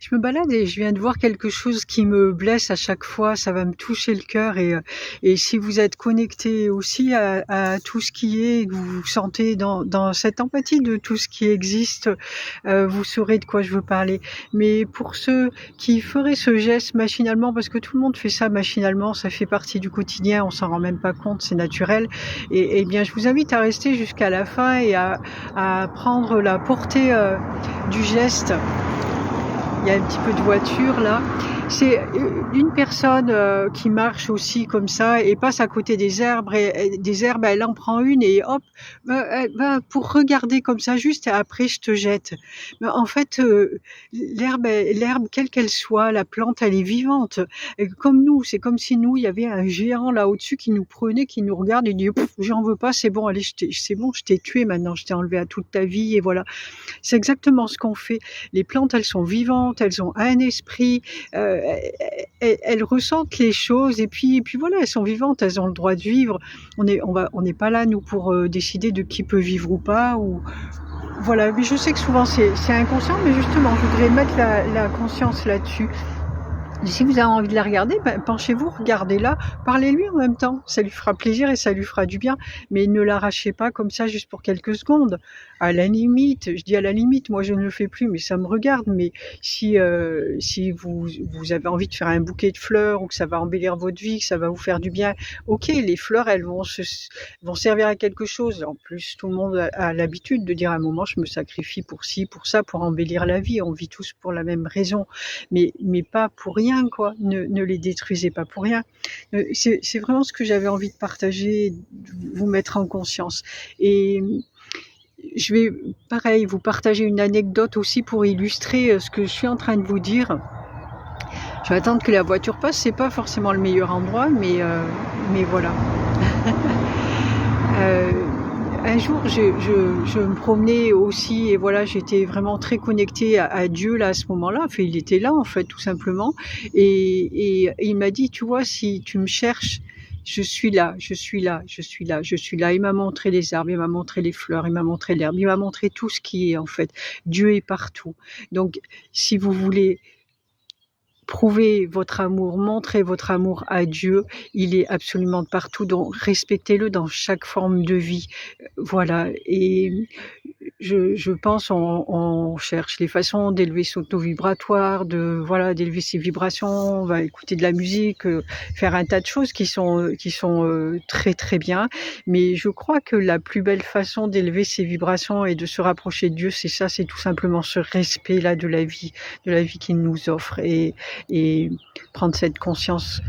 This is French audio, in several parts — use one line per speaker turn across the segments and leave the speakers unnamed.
Je me balade et je viens de voir quelque chose qui me blesse à chaque fois, ça va me toucher le cœur et si vous êtes connecté aussi à tout ce qui est, que vous vous sentez dans cette empathie de tout ce qui existe, vous saurez de quoi je veux parler. Mais pour ceux qui feraient ce geste machinalement, parce que tout le monde fait ça machinalement, ça fait partie du quotidien, on s'en rend même pas compte, c'est naturel et bien je vous invite à rester jusqu'à la fin et à prendre la portée, du geste. Il y a un petit peu de voiture là. C'est une personne qui marche aussi comme ça et passe à côté des herbes elle en prend une et hop, elle va pour regarder comme ça juste et après je te jette. Mais en fait, l'herbe quelle qu'elle soit, la plante elle est vivante. Et comme nous, c'est comme si nous, il y avait un géant là au-dessus qui nous prenait, qui nous regarde et dit: «J'en veux pas, c'est bon, allez, c'est bon, je t'ai tué maintenant, je t'ai enlevé à toute ta vie et voilà». C'est exactement ce qu'on fait. Les plantes, elles sont vivantes, elles ont un esprit, elles ressentent les choses et puis voilà, elles sont vivantes, elles ont le droit de vivre. On n'est pas là nous pour, décider de qui peut vivre ou pas ou voilà, mais je sais que souvent c'est inconscient, mais justement, je voudrais mettre la conscience là-dessus. Et si vous avez envie de la regarder, penchez-vous, regardez-la, parlez-lui en même temps. Ça lui fera plaisir et ça lui fera du bien. Mais ne l'arrachez pas comme ça juste pour quelques secondes. À la limite, je dis à la limite, moi je ne le fais plus, mais ça me regarde. Mais si vous avez envie de faire un bouquet de fleurs ou que ça va embellir votre vie, que ça va vous faire du bien, ok, les fleurs, elles vont servir à quelque chose. En plus, tout le monde a l'habitude de dire à un moment, je me sacrifie pour ci, pour ça, pour embellir la vie. On vit tous pour la même raison. Mais pas pour rien, quoi. Ne les détruisez pas pour rien. C'est vraiment ce que j'avais envie de partager, de vous mettre en conscience. Et je vais, pareil, vous partager une anecdote aussi pour illustrer ce que je suis en train de vous dire. Je vais attendre que la voiture passe, c'est pas forcément le meilleur endroit, mais voilà. Euh, un jour, je me promenais aussi et voilà, j'étais vraiment très connectée à Dieu là à ce moment-là. Enfin, il était là en fait, tout simplement. Et il m'a dit, tu vois, si tu me cherches, je suis là, je suis là, je suis là, je suis là. Il m'a montré les arbres, il m'a montré les fleurs, il m'a montré l'herbe, il m'a montré tout ce qui est en fait. Dieu est partout. Donc, si vous voulez prouver votre amour, montrer votre amour à Dieu, il est absolument partout, donc respectez-le dans chaque forme de vie. Voilà et je pense on cherche les façons d'élever son taux vibratoire, d'élever ses vibrations, on va écouter de la musique, faire un tas de choses qui sont très, très bien. Mais je crois que la plus belle façon d'élever ses vibrations et de se rapprocher de Dieu, c'est ça, c'est tout simplement ce respect-là de la vie qu'il nous offre et prendre cette conscience.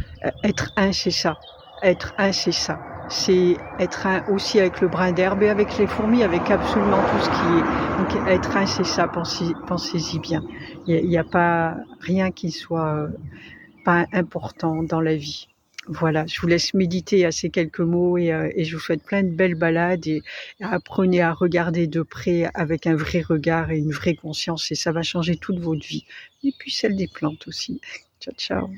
Être un, c'est ça. Être un, c'est ça. C'est être un aussi avec le brin d'herbe et avec les fourmis, avec absolument tout ce qui est. Donc être un, c'est ça, pensez-y bien. Il n'y a pas rien qui soit pas important dans la vie. Voilà, je vous laisse méditer à ces quelques mots et je vous souhaite plein de belles balades et apprenez à regarder de près avec un vrai regard et une vraie conscience et ça va changer toute votre vie. Et puis celle des plantes aussi. Ciao, ciao.